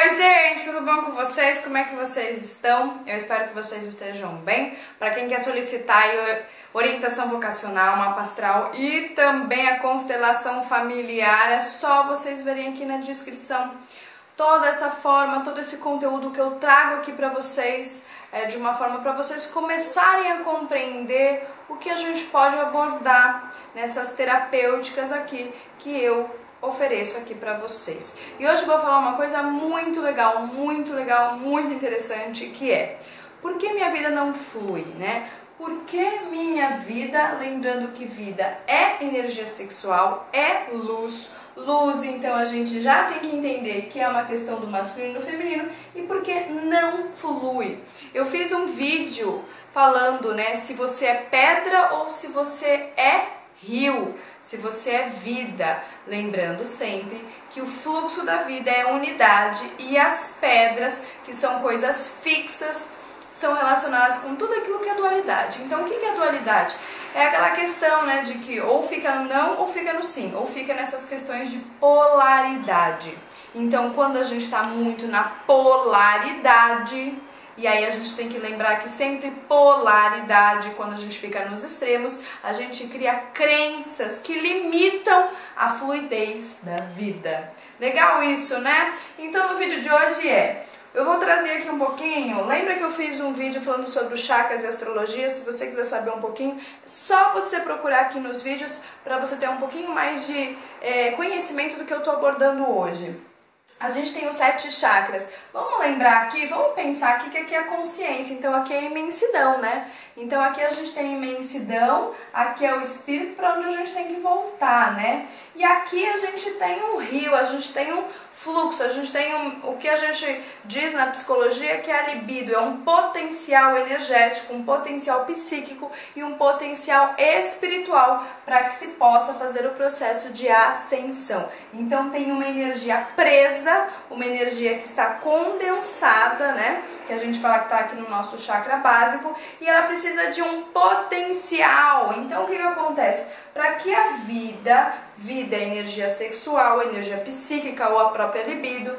Oi gente, tudo bom com vocês? Como é que vocês estão? Eu espero que vocês estejam bem. Para quem quer solicitar orientação vocacional, mapa astral e também a constelação familiar, é só vocês verem aqui na descrição toda essa forma, todo esse conteúdo que eu trago aqui para vocês, de uma forma para vocês começarem a compreender o que a gente pode abordar nessas terapêuticas aqui que eu ofereço aqui para vocês. E hoje eu vou falar uma coisa muito legal, muito interessante, que é: por que minha vida não flui, né? Por que minha vida, lembrando que vida é energia sexual, é luz. Luz, então a gente já tem que entender que é uma questão do masculino e do feminino. E por que não flui? Eu fiz um vídeo falando, né, se você é pedra ou se você é rio, se você é vida, lembrando sempre que o fluxo da vida é unidade e as pedras, que são coisas fixas, são relacionadas com tudo aquilo que é dualidade. Então, o que é dualidade? É aquela questão, né, de que ou fica no não ou fica no sim, ou fica nessas questões de polaridade. Então, quando a gente está muito na polaridade, e aí a gente tem que lembrar que sempre polaridade, quando a gente fica nos extremos, a gente cria crenças que limitam a fluidez da vida. Legal isso, né? Então no vídeo de hoje eu vou trazer aqui um pouquinho, lembra que eu fiz um vídeo falando sobre os chakras e astrologia? Se você quiser saber um pouquinho, é só você procurar aqui nos vídeos para você ter um pouquinho mais de conhecimento do que eu estou abordando hoje. A gente tem os 7 chakras. Vamos lembrar aqui, vamos pensar aqui que aqui é a consciência, então aqui é a imensidão, né? Então aqui a gente tem a imensidão, aqui é o espírito para onde a gente tem que voltar, né? E aqui a gente tem um rio, a gente tem um fluxo, a gente tem o que a gente diz na psicologia que é a libido, é um potencial energético, um potencial psíquico e um potencial espiritual para que se possa fazer o processo de ascensão. Então tem uma energia presa, uma energia que está condensada, né? Que a gente fala que está aqui no nosso chakra básico, e ela precisa de um potencial. Então o que acontece? Para que a vida é energia sexual, energia psíquica ou a própria libido,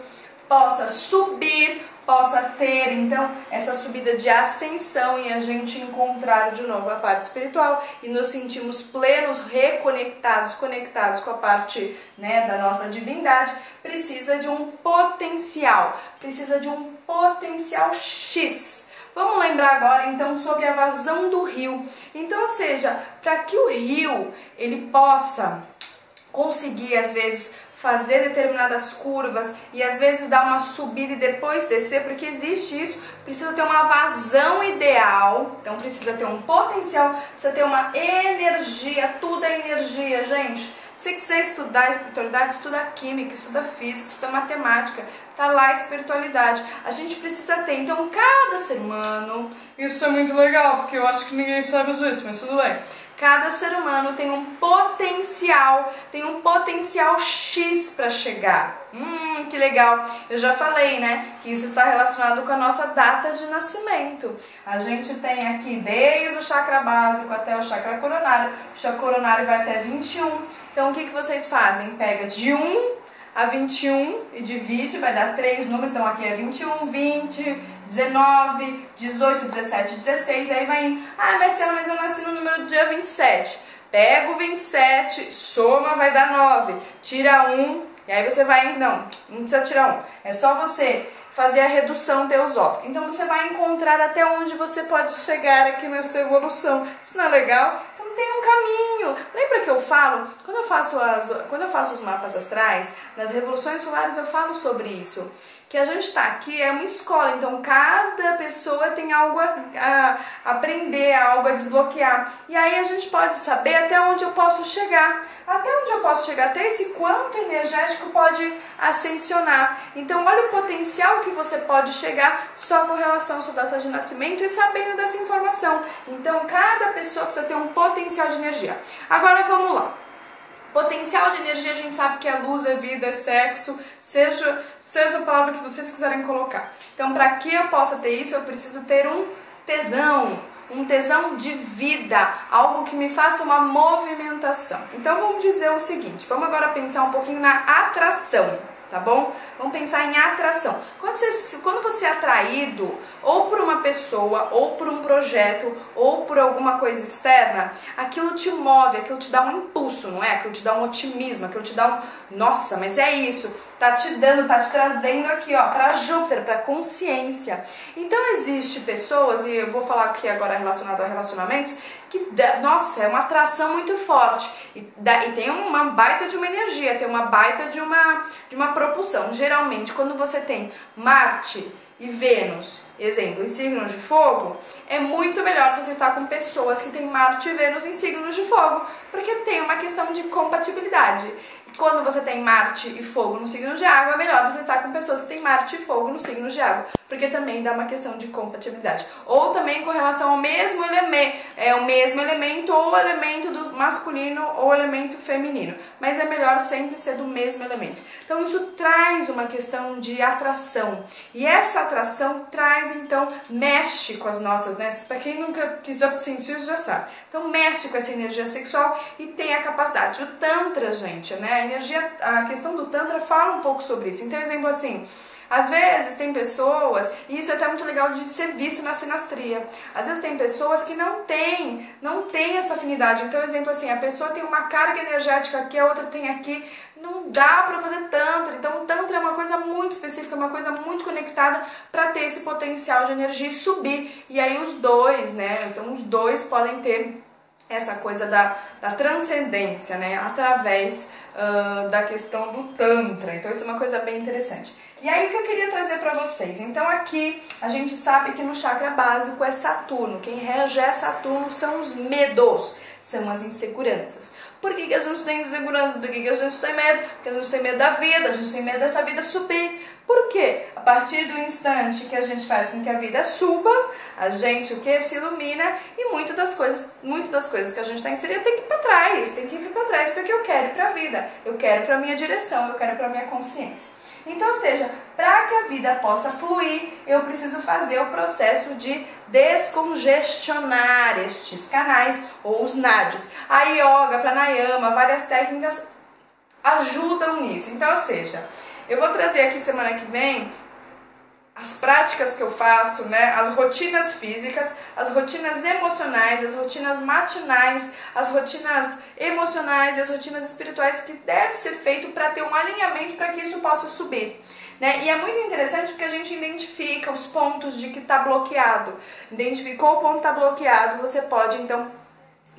possa subir, possa ter então essa subida de ascensão e a gente encontrar de novo a parte espiritual e nos sentimos plenos, reconectados, conectados com a parte, né, da nossa divindade, precisa de um potencial X. Vamos lembrar agora então sobre a vazão do rio. Então, ou seja, para que o rio ele possa conseguir às vezes fazer determinadas curvas e às vezes dar uma subida e depois descer, porque existe isso, precisa ter uma vazão ideal, então precisa ter um potencial, precisa ter uma energia, tudo é energia, gente. Se quiser estudar espiritualidade, estuda química, estuda física, estuda matemática, tá lá a espiritualidade. A gente precisa ter, então cada ser humano, isso é muito legal, porque eu acho que ninguém sabe disso, mas tudo bem. Cada ser humano tem um potencial X para chegar. Que legal! Eu já falei, né, que isso está relacionado com a nossa data de nascimento. A gente tem aqui desde o chakra básico até o chakra coronário. O chakra coronário vai até 21. Então o que vocês fazem? Pega de 1 a 21 e divide, vai dar 3 números. Então aqui é 21, 20, 19, 18, 17, 16, e aí vai indo. Ah, Marcela, mas eu nasci no número do dia 27. Pega o 27, soma, vai dar 9. Tira 1, e aí você vai... Não precisa tirar 1. É só você fazer a redução teosófica. Então você vai encontrar até onde você pode chegar aqui nessa evolução. Isso não é legal? Então tem um caminho. Lembra que eu falo, quando eu faço os mapas astrais, nas revoluções solares eu falo sobre isso. Que a gente está aqui, é uma escola, então cada pessoa tem algo a aprender, algo a desbloquear. E aí a gente pode saber até onde eu posso chegar. Até onde eu posso chegar, até esse quanto energético pode ascensionar. Então olha o potencial que você pode chegar só com relação à sua data de nascimento e sabendo dessa informação. Então cada pessoa precisa ter um potencial de energia. Agora vamos lá. Potencial de energia, a gente sabe que é luz, é vida, é sexo, seja a palavra que vocês quiserem colocar. Então, para que eu possa ter isso, eu preciso ter um tesão de vida, algo que me faça uma movimentação. Então, vamos dizer o seguinte, vamos agora pensar um pouquinho na atração. tá bom? Vamos pensar em atração. Quando você é atraído ou por uma pessoa, ou por um projeto, ou por alguma coisa externa, aquilo te move, aquilo te dá um impulso, não é? Aquilo te dá um otimismo, aquilo te dá um... Nossa, mas é isso, tá te trazendo aqui, ó, pra Júpiter, pra consciência. Então existe pessoas, e eu vou falar aqui agora relacionado a relacionamentos, que, nossa, é uma atração muito forte e tem uma baita de uma energia, tem uma baita de uma propulsão. Geralmente, quando você tem Marte e Vênus, exemplo, em signos de fogo, é muito melhor você estar com pessoas que têm Marte e Vênus em signos de fogo, porque tem uma questão de compatibilidade. Quando você tem Marte e fogo no signo de água, é melhor você estar com pessoas que têm Marte e fogo no signo de água, porque também dá uma questão de compatibilidade. Ou também com relação ao mesmo elemento, ou o elemento do masculino ou o elemento feminino, mas é melhor sempre ser do mesmo elemento. Então isso traz uma questão de atração, e essa atração traz, então, mexe com as nossas, né? Para quem nunca já sentiu, já sabe. Então mexe com essa energia sexual e tem a capacidade. O Tantra, gente, né? A questão do Tantra fala um pouco sobre isso. Então, exemplo assim, às vezes tem pessoas, e isso é até muito legal de ser visto na sinastria, às vezes tem pessoas que não têm essa afinidade. Então, exemplo assim, a pessoa tem uma carga energética aqui, a outra tem aqui, não dá pra fazer Tantra. Então o Tantra é uma coisa muito específica, uma coisa muito conectada pra ter esse potencial de energia e subir. E aí os dois, né, então os dois podem ter essa coisa da transcendência, né, através da questão do Tantra. Então isso é uma coisa bem interessante. E aí o que eu queria trazer para vocês? Então aqui a gente sabe que no chakra básico é Saturno. Quem rege é Saturno são os medos, são as inseguranças. Por que a gente tem insegurança? Por que a gente tem medo? Porque a gente tem medo da vida, a gente tem medo dessa vida subir. Por quê? A partir do instante que a gente faz com que a vida suba, a gente o que? Se ilumina, e muitas das coisas que a gente está inserida tem que ir para trás, porque eu quero ir para a vida, eu quero para a minha direção, eu quero para a minha consciência. Então, ou seja, para que a vida possa fluir, eu preciso fazer o processo de descongestionar estes canais ou os nadis. A yoga, pranayama, várias técnicas ajudam nisso. Então, ou seja, eu vou trazer aqui semana que vem as práticas que eu faço, né, as rotinas físicas, as rotinas emocionais, as rotinas matinais, as rotinas emocionais e as rotinas espirituais que deve ser feito para ter um alinhamento para que isso possa subir. Né? E é muito interessante porque a gente identifica os pontos de que está bloqueado. Identificou o ponto que está bloqueado, você pode então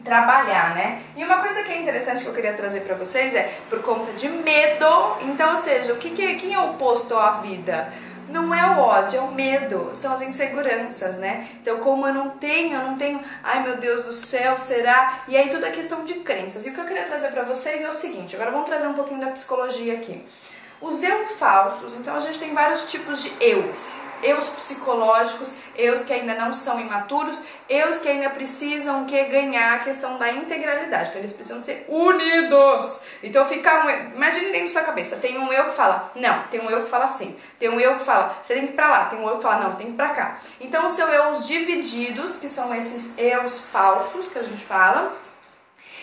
trabalhar, né? E uma coisa que é interessante que eu queria trazer para vocês é por conta de medo. Então, ou seja, quem é o oposto à vida? Não é o ódio, é o medo, são as inseguranças, né? Então, como eu não tenho, ai meu Deus do céu, será? E aí tudo é questão de crenças. E o que eu queria trazer para vocês é o seguinte, agora vamos trazer um pouquinho da psicologia aqui. Os eu falsos, então a gente tem vários tipos de eus. Eus psicológicos, eus que ainda não são imaturos, eus que ainda precisam ganhar a questão da integralidade. Então eles precisam ser unidos. Então imagine dentro da sua cabeça, tem um eu que fala, não, tem um eu que fala assim, tem um eu que fala, você tem que ir pra lá, tem um eu que fala, não, você tem que ir pra cá. Então são eus divididos, que são esses eus falsos que a gente fala,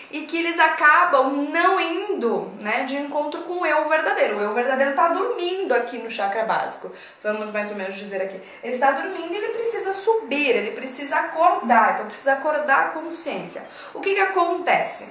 e que eles acabam não indo, né, de encontro com o eu verdadeiro. O eu verdadeiro está dormindo aqui no chakra básico, vamos mais ou menos dizer aqui. Ele está dormindo e ele precisa subir, ele precisa acordar, então precisa acordar a consciência. O que acontece?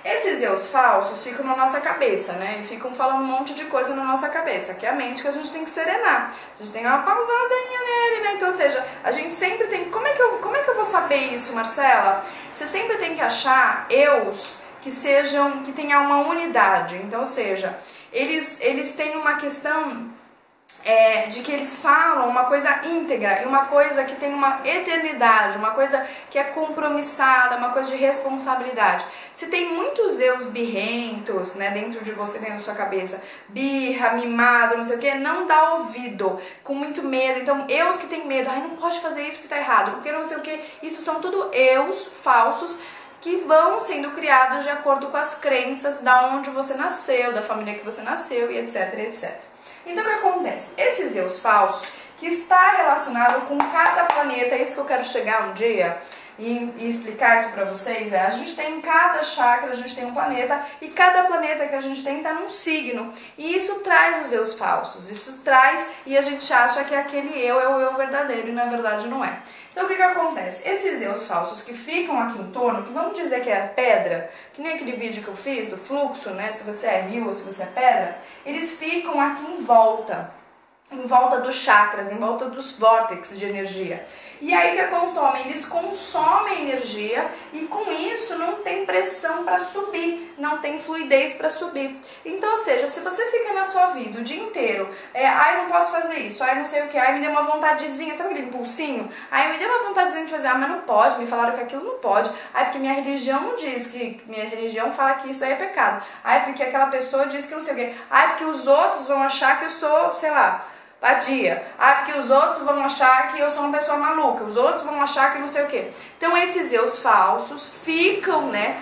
Esses eus falsos ficam na nossa cabeça, né? E ficam falando um monte de coisa na nossa cabeça, que é a mente que a gente tem que serenar. A gente tem uma pausadinha nele, né? Então, ou seja, a gente sempre tem... Como é que eu vou saber isso, Marcela? Você sempre tem que achar eus que tenham uma unidade. Então, ou seja, eles têm uma questão... de que eles falam uma coisa íntegra e uma coisa que tem uma eternidade, uma coisa que é compromissada, uma coisa de responsabilidade. Se tem muitos eus birrentos, né, dentro de você, dentro da sua cabeça, birra, mimado, não sei o que, não dá ouvido, com muito medo. Então, eus que tem medo, ai, não pode fazer isso porque tá errado, porque não sei o que, isso são tudo eus falsos que vão sendo criados de acordo com as crenças da onde você nasceu, da família que você nasceu e etc, etc. Então o que acontece? Esses eus falsos, que está relacionado com cada planeta, é isso que eu quero chegar um dia, e explicar isso pra vocês a gente tem em cada chakra, a gente tem um planeta, e cada planeta que a gente tem tá num signo. E isso traz os eus falsos, isso traz, e a gente acha que aquele eu é o eu verdadeiro, e na verdade não é. Então o que acontece? Esses eus falsos que ficam aqui em torno, que vamos dizer que é a pedra, que nem aquele vídeo que eu fiz do fluxo, né? Se você é rio ou se você é pedra, eles ficam aqui em volta dos chakras, em volta dos vórtices de energia. E aí o que consomem? Eles consomem energia e com isso não tem pressão para subir, não tem fluidez para subir. Então, ou seja, se você fica na sua vida o dia inteiro, ai, não posso fazer isso, ai, não sei o que, ai, me deu uma vontadezinha, sabe aquele impulsinho? Ai, me deu uma vontadezinha de fazer, mas não pode, me falaram que aquilo não pode. Ai, porque minha religião diz que, minha religião fala que isso aí é pecado. Ai, porque aquela pessoa diz que não sei o que. Ai, porque os outros vão achar que eu sou, sei lá, vadia. Ah, porque os outros vão achar que eu sou uma pessoa maluca, os outros vão achar que não sei o que. Então esses eus falsos ficam, né,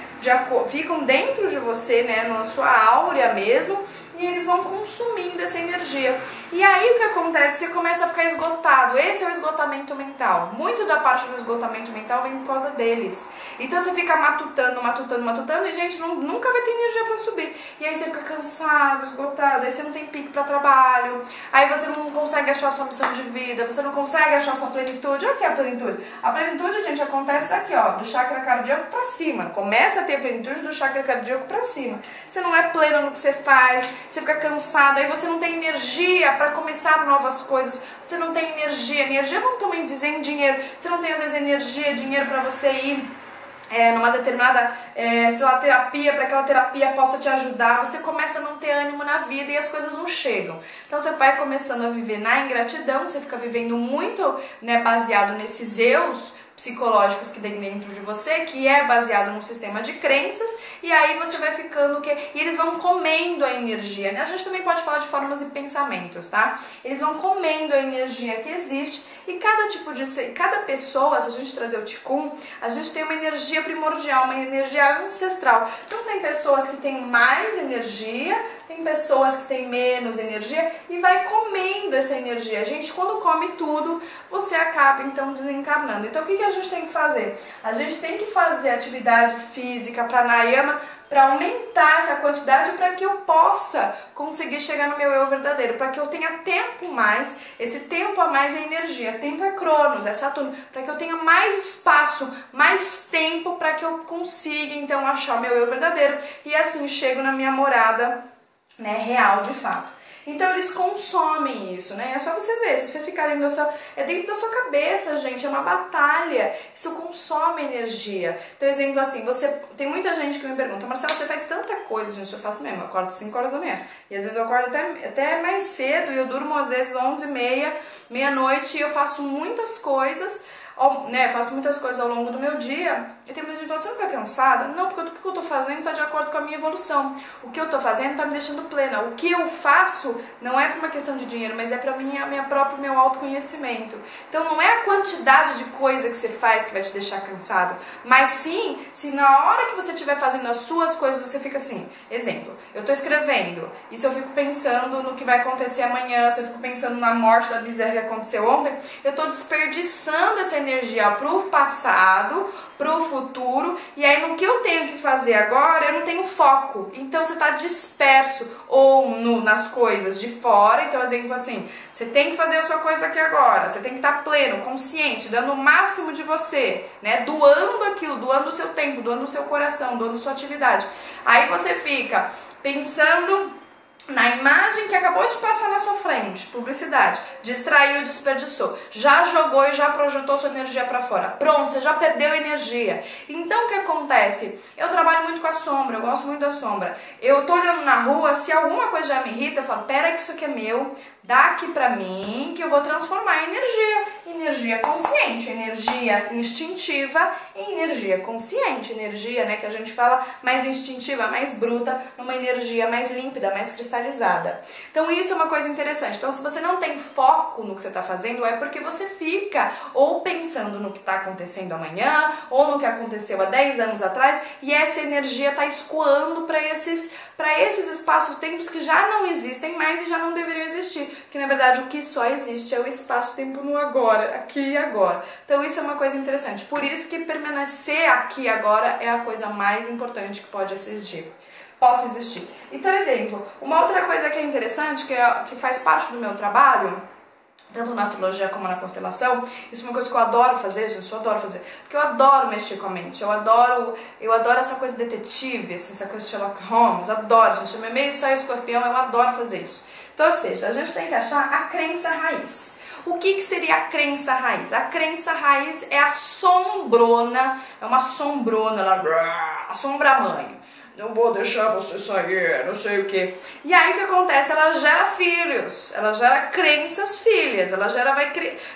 ficam dentro de você, né, na sua áurea mesmo, e eles vão consumindo essa energia. E aí o que acontece? Você começa a ficar esgotado. Esse é o esgotamento mental. Muito da parte do esgotamento mental vem por causa deles. Então você fica matutando, e gente, nunca vai ter energia para subir. E aí você fica cansado, esgotado, aí você não tem pique para trabalho, aí você não consegue achar a sua missão de vida, você não consegue achar a sua plenitude. Olha o que é a plenitude? A plenitude, gente, acontece daqui, ó, do chakra cardíaco para cima. Começa a ter a plenitude do chakra cardíaco para cima. Você não é pleno no que você faz, você fica cansado, aí você não tem energia para começar novas coisas, você não tem energia, vamos também dizer em dinheiro, você não tem às vezes energia, dinheiro para você ir numa determinada, sei lá, terapia, para que aquela terapia possa te ajudar, você começa a não ter ânimo na vida e as coisas não chegam. Então você vai começando a viver na ingratidão, você fica vivendo muito, né, baseado nesses eus psicológicos que tem dentro de você, que é baseado num sistema de crenças, e aí você vai ficando e eles vão comendo a energia, né? A gente também pode falar de formas e pensamentos, tá? Eles vão comendo a energia que existe, e cada pessoa, se a gente trazer o Qigong, a gente tem uma energia primordial, uma energia ancestral. Então tem pessoas que têm mais energia, tem pessoas que têm menos energia, e vai comendo essa energia. A gente, quando come tudo, você acaba então desencarnando. Então o que a gente tem que fazer? A gente tem que fazer atividade física, pranayama, para aumentar essa quantidade, para que eu possa conseguir chegar no meu eu verdadeiro, para que eu tenha tempo mais, esse tempo a mais é energia, tempo é Cronos, é Saturno, para que eu tenha mais espaço, mais tempo, para que eu consiga então achar o meu eu verdadeiro, e assim chego na minha morada, né, real de fato. Então eles consomem isso, né? É só você ver, se você ficar dentro da sua cabeça, gente, é uma batalha. Isso consome energia. Então, exemplo assim, tem muita gente que me pergunta, Marcela, você faz tanta coisa, gente, eu faço mesmo, eu acordo 5 horas da manhã. E às vezes eu acordo até mais cedo, e eu durmo às vezes 11h30, meia-noite, e eu faço muitas coisas, né, faço muitas coisas ao longo do meu dia. E tem muita gente que fala, você não fica cansada? Não, porque o que eu tô fazendo tá de acordo com a minha evolução. O que eu tô fazendo tá me deixando plena. O que eu faço não é por uma questão de dinheiro, mas é para meu autoconhecimento. Então não é a quantidade de coisa que você faz que vai te deixar cansado, mas sim, se na hora que você estiver fazendo as suas coisas, você fica assim, exemplo, eu tô escrevendo, e se eu fico pensando no que vai acontecer amanhã, se eu fico pensando na morte da bezerra que aconteceu ontem, eu tô desperdiçando essa energia pro passado, pro futuro, e aí no que eu tenho que fazer agora, eu não tenho foco. Então você tá disperso ou nas coisas de fora. Então, exemplo assim, você tem que fazer a sua coisa aqui agora, você tem que estar pleno, consciente, dando o máximo de você, né? Doando aquilo, doando o seu tempo, doando o seu coração, doando sua atividade. Aí você fica pensando na imagem que acabou de passar na sua frente, publicidade, distraiu, desperdiçou, já jogou e já projetou sua energia para fora. Pronto, você já perdeu energia. Então o que acontece? Eu trabalho muito com a sombra, eu gosto muito da sombra. Eu tô olhando na rua, se alguma coisa já me irrita, eu falo, pera que isso aqui é meu, dá aqui pra mim que eu vou transformar em energia consciente, energia instintiva em energia consciente, energia, né, que a gente fala mais instintiva, mais bruta, numa energia mais límpida, mais cristalizada. Então isso é uma coisa interessante. Então se você não tem foco no que você está fazendo, é porque você fica ou pensando no que está acontecendo amanhã, ou no que aconteceu há 10 anos atrás, e essa energia está escoando para esses espaços-tempos que já não existem mais e já não deveriam existir. que na verdade o que só existe é o espaço-tempo no agora, aqui e agora. Então isso é uma coisa interessante. Por isso que permanecer aqui e agora é a coisa mais importante que pode existir. Posso existir. Então, exemplo, uma outra coisa que é interessante, que faz parte do meu trabalho, tanto na astrologia como na constelação, isso é uma coisa que eu adoro fazer, gente, eu adoro fazer, porque eu adoro mexer com a mente, eu adoro essa coisa detetive, assim, essa coisa de Sherlock Holmes, eu adoro, gente, eu meio só escorpião, eu adoro fazer isso. Então, ou seja, a gente tem que achar a crença raiz. O que seria a crença raiz? A crença raiz é a sombrona, é uma sombrona, ela assombra-mãe. Não vou deixar você sair, não sei o que. E aí o que acontece? Ela gera filhos, ela gera crenças filhas, ela gera,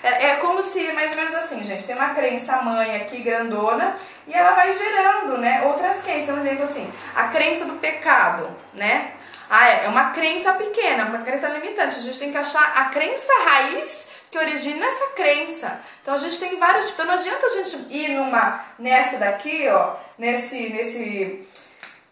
é como se, mais ou menos assim, gente, tem uma crença mãe aqui grandona e ela vai gerando, né, outras crenças. Então, por exemplo, assim, a crença do pecado, né? É uma crença pequena, uma crença limitante. A gente tem que achar a crença raiz que origina essa crença. Então a gente tem vários tipos. Então não adianta a gente ir nessa daqui, ó,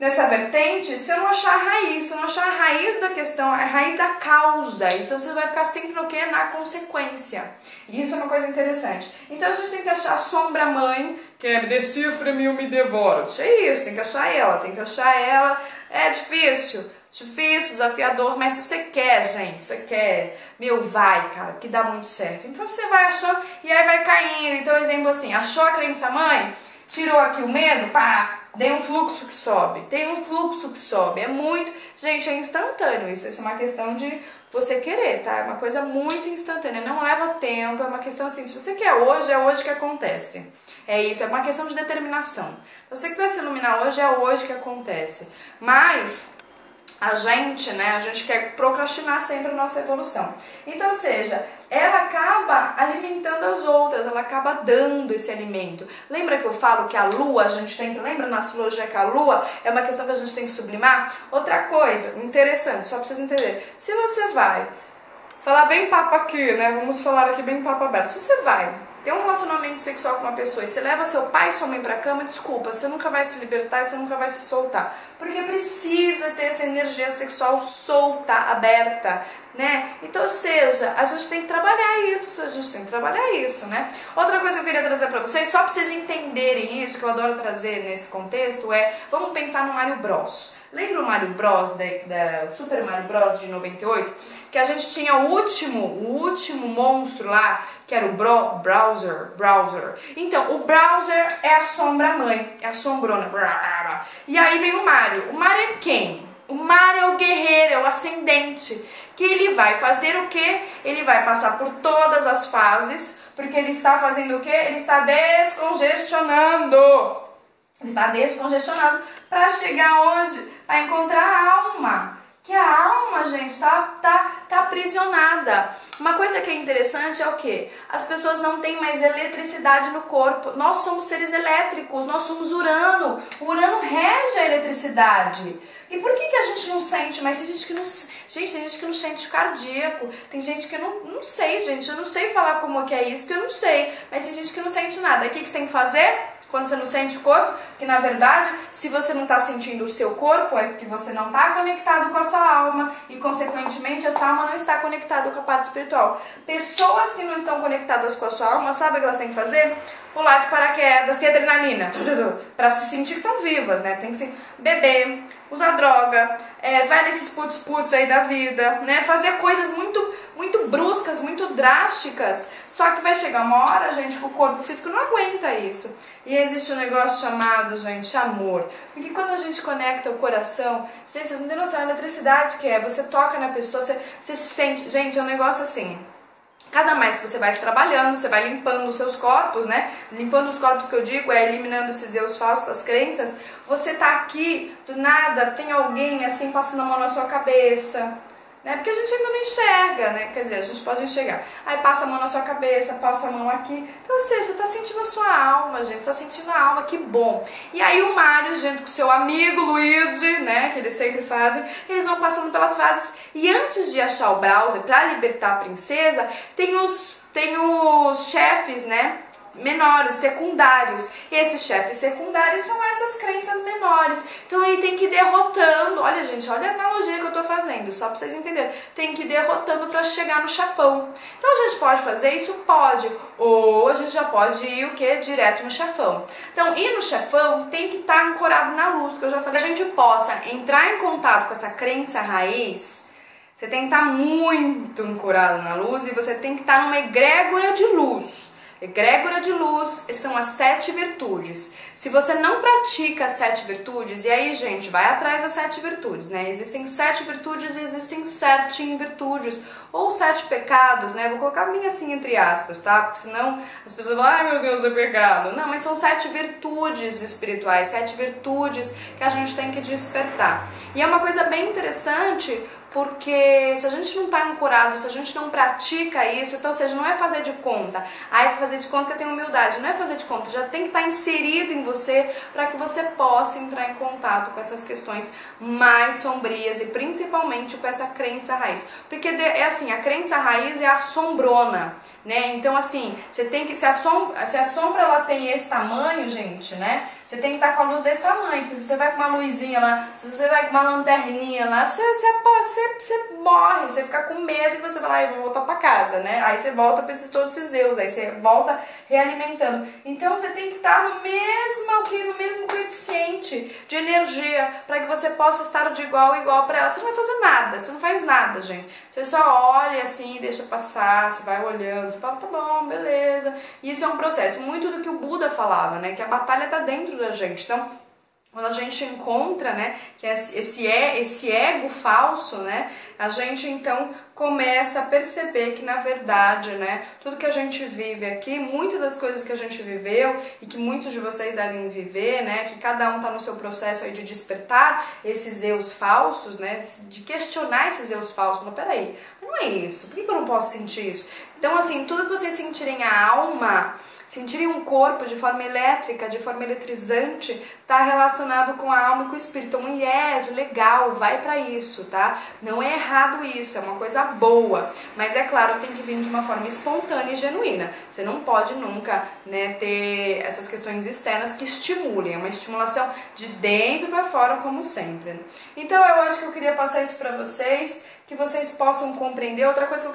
nessa vertente, se eu não achar a raiz, se eu não achar a raiz da questão, a raiz da causa, então você vai ficar sempre no quê? Na consequência. E isso é uma coisa interessante. Então a gente tem que achar a sombra-mãe, que é decifra-me ou me devora. É isso, tem que achar ela, é difícil, desafiador, mas se você quer, gente, você quer, vai, cara, que dá muito certo. Então você vai achando e aí vai caindo. Então, exemplo assim, achou a crença mãe, tirou aqui o medo, pá, tem um fluxo que sobe, é muito, gente, é instantâneo isso é uma questão de você querer, tá? É uma coisa muito instantânea, não leva tempo, é uma questão assim, se você quer hoje, é hoje que acontece. É isso, é uma questão de determinação. Se você quiser se iluminar hoje, é hoje que acontece. Mas a gente quer procrastinar sempre a nossa evolução. Então, ou seja, ela acaba alimentando as outras, ela acaba dando esse alimento. Lembra que eu falo que a lua, lembra na astrologia que a lua é uma questão que a gente tem que sublimar? Outra coisa interessante, só pra vocês entenderem, se você vai falar bem papo aqui, né, vamos falar aqui bem papo aberto, se você vai ter um relacionamento sexual com uma pessoa e você leva seu pai e sua mãe pra cama, desculpa, você nunca vai se libertar, você nunca vai se soltar. Porque precisa ter essa energia sexual solta, aberta, né? Então, ou seja, a gente tem que trabalhar isso, né? Outra coisa que eu queria trazer pra vocês, só pra vocês entenderem isso, que eu adoro trazer nesse contexto, vamos pensar no Mario Bros. Lembra o Mario Bros, da Super Mario Bros de 98? Que a gente tinha o último monstro lá, que era o Browser. Então, o Browser é a sombra-mãe, é a sombrona. E aí vem o Mario. O Mario é quem? O Mario é o guerreiro, é o ascendente. Que ele vai fazer o quê? Ele vai passar por todas as fases, porque ele está fazendo o quê? Ele está descongestionando. Ele está descongestionando para chegar hoje, para encontrar a alma. Que a alma, gente, tá aprisionada. Uma coisa que é interessante é o quê? As pessoas não têm mais eletricidade no corpo. Nós somos seres elétricos, nós somos Urano. O Urano rege a eletricidade. E por que a gente não sente? Mas tem gente que não... Gente, tem gente que não sente cardíaco. Tem gente que não sei, gente. Eu não sei falar como que é isso, porque eu não sei. Mas tem gente que não sente nada. E o que você tem que fazer? Quando você não sente o corpo, que na verdade, se você não está sentindo o seu corpo, é porque você não está conectado com a sua alma e, consequentemente, essa alma não está conectada com a parte espiritual. Pessoas que não estão conectadas com a sua alma, sabe o que elas têm que fazer? Pular de paraquedas, ter adrenalina, para se sentir que estão vivas, né? Tem que beber, usar droga, vai nesses putz aí da vida, né? Fazer coisas muito bruscas, muito drásticas. Só que vai chegar uma hora, gente, que o corpo físico não aguenta isso. E existe um negócio chamado, gente, amor. Porque quando a gente conecta o coração, gente, vocês não têm noção, a eletricidade que é. Você toca na pessoa, você se sente... Gente, é um negócio assim... Cada mais que você vai se trabalhando, você vai limpando os seus corpos, né? Limpando os corpos que eu digo, eliminando esses eus falsos, as crenças. Você tá aqui, do nada, tem alguém assim passando a mão na sua cabeça, né? Porque a gente ainda não enxerga, né? Quer dizer, a gente pode enxergar. Aí passa a mão na sua cabeça, passa a mão aqui. Então, ou seja, você tá sentindo a sua alma, gente. Você tá sentindo a alma, que bom. E aí o Mário, junto com o seu amigo Luigi, né? Que eles sempre fazem, eles vão passando pelas fases. E antes de achar o browser pra libertar a princesa, tem os chefes, né? menores, secundários. E esses chefes secundários são essas crenças menores. Então aí tem que ir derrotando. Olha, gente, olha a analogia que eu tô fazendo, só pra vocês entenderem. Tem que ir derrotando pra chegar no chefão. Então a gente pode fazer isso? Pode. Ou a gente já pode ir o quê? Direto no chefão. Então, ir no chefão tem que estar ancorado na luz, que eu já falei. A gente possa entrar em contato com essa crença raiz. Você tem que estar muito ancorado na luz e você tem que estar numa egrégora de luz. Egrégora de luz são as 7 virtudes. Se você não pratica as 7 virtudes, e aí, gente, vai atrás das 7 virtudes, né? Existem 7 virtudes e existem 7 virtudes, ou 7 pecados, né? Vou colocar bem assim entre aspas, tá? Porque senão as pessoas vão, ai meu Deus, é pecado. Não, mas são 7 virtudes espirituais, 7 virtudes que a gente tem que despertar. E é uma coisa bem interessante, porque se a gente não está ancorado, se a gente não pratica isso, então, ou seja, não é fazer de conta. Ai, para fazer de conta que eu tenho humildade. Não é fazer de conta, já tem que estar inserido em você para que você possa entrar em contato com essas questões mais sombrias e principalmente com essa crença raiz. Porque é assim, a crença raiz é assombrona, né? Então, assim, você tem que, se a sombra ela tem esse tamanho, gente, né? Você tem que estar com a luz desse tamanho, porque se você vai com uma luzinha lá, se você vai com uma lanterninha lá, você morre, você fica com medo e você vai lá, eu vou voltar pra casa, né? Aí você volta pra todos esses eus, aí você volta realimentando. Então você tem que estar no mesmo coeficiente de energia, para que você possa estar de igual a igual para ela. Você não vai fazer nada, você não faz nada, gente. Você só olha assim, deixa passar, você vai olhando, você fala, tá bom, beleza. E isso é um processo, muito do que o Buda falava, né? Que a batalha tá dentro da gente. Então, quando a gente encontra, né, que esse ego falso, né, a gente então começa a perceber que na verdade, né, tudo que a gente vive aqui, muitas das coisas que a gente viveu e que muitos de vocês devem viver, né, que cada um tá no seu processo aí de despertar esses eus falsos, né, de questionar esses eus falsos, não, peraí, não é isso, por que eu não posso sentir isso? Então assim, tudo que vocês sentirem a alma, sentirem um corpo de forma elétrica, de forma eletrizante, está relacionado com a alma e com o espírito. Então, yes, legal, vai para isso, tá? Não é errado isso, é uma coisa boa. Mas é claro, tem que vir de uma forma espontânea e genuína. Você não pode nunca, né, ter essas questões externas que estimulem. É uma estimulação de dentro para fora, como sempre. Então, eu acho que eu queria passar isso para vocês, que vocês possam compreender. Outra coisa que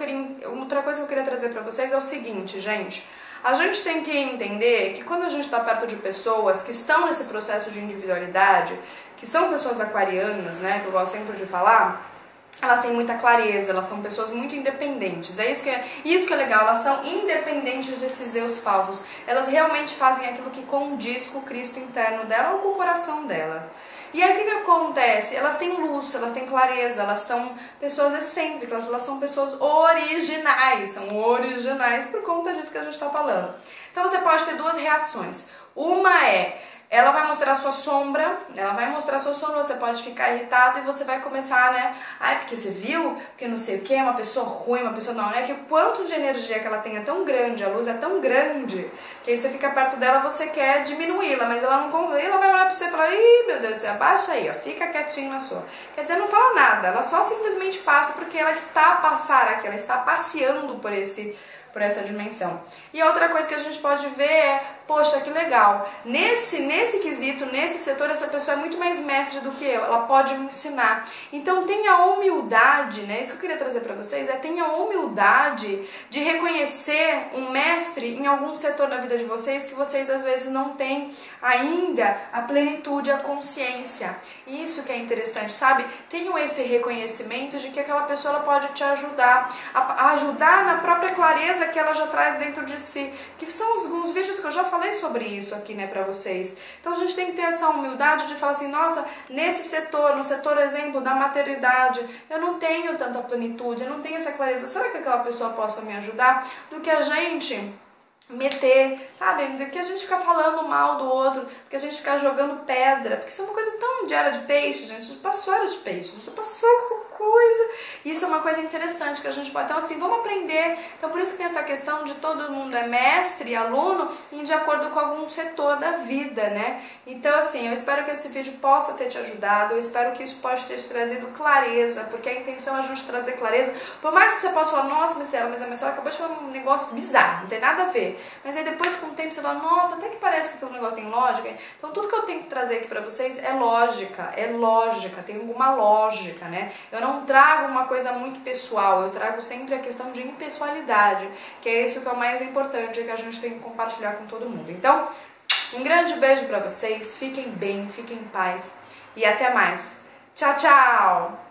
eu queria trazer para vocês é o seguinte, gente. A gente tem que entender que quando a gente está perto de pessoas que estão nesse processo de individualidade, que são pessoas aquarianas, né, que eu gosto sempre de falar, elas têm muita clareza, elas são pessoas muito independentes. É isso que é legal, elas são independentes desses eus falsos. Elas realmente fazem aquilo que condiz com o Cristo interno dela ou com o coração delas. E aí o que acontece? Elas têm luz, elas têm clareza, elas são pessoas excêntricas, elas são pessoas originais, são originais por conta disso que a gente está falando. Então você pode ter duas reações. Uma é, ela vai mostrar a sua sombra, você pode ficar irritado e você vai começar, né? Ai, porque você viu? Porque não sei o que, é uma pessoa ruim, uma pessoa não, né? Que o quanto de energia que ela tem é tão grande, a luz é tão grande, que aí você fica perto dela, você quer diminuí-la, mas ela não, ela vai olhar pra você e falar, ih, meu Deus do céu, abaixa aí, ó, fica quietinho na sua. Quer dizer, não fala nada, ela só simplesmente passa porque ela está a passar aqui, ela está passeando por essa dimensão. E outra coisa que a gente pode ver é, poxa, que legal, nesse quesito, nesse setor, essa pessoa é muito mais mestre do que eu, ela pode me ensinar. Então tenha humildade, né, isso que eu queria trazer para vocês, tenha humildade de reconhecer um mestre em algum setor da vida de vocês que vocês às vezes não têm ainda a plenitude, a consciência. Isso que é interessante, sabe? Tenham esse reconhecimento de que aquela pessoa ela pode te ajudar, a ajudar na própria clareza que ela já traz dentro de si, que são alguns vídeos que eu já falei sobre isso aqui, né, pra vocês. Então a gente tem que ter essa humildade de falar assim, nossa, nesse setor, no setor, exemplo, da maternidade, eu não tenho tanta plenitude, eu não tenho essa clareza, será que aquela pessoa possa me ajudar? Do que a gente meter, sabe, do que a gente ficar falando mal do outro, do que a gente ficar jogando pedra, porque isso é uma coisa tão de era de peixe, gente, a gente passou era de peixe, a gente passou coisa. Isso é uma coisa interessante que a gente pode... Então, assim, vamos aprender. Então, por isso que tem essa questão de todo mundo é mestre e aluno de acordo com algum setor da vida, né? Então, assim, eu espero que esse vídeo possa ter te ajudado, eu espero que isso possa ter te trazido clareza, porque a intenção é a gente trazer clareza. Por mais que você possa falar, nossa, Marcela, mas a Marcela acabou de falar um negócio bizarro, não tem nada a ver. Mas aí depois, com o tempo, você fala, nossa, até que parece que aquele negócio tem lógica. Então, tudo que eu tenho que trazer aqui pra vocês é lógica, tem alguma lógica, né? Eu não trago uma coisa muito pessoal, eu trago sempre a questão de impessoalidade, que é isso que é o mais importante, que a gente tem que compartilhar com todo mundo. Então, um grande beijo pra vocês, fiquem bem, fiquem em paz e até mais. Tchau, tchau!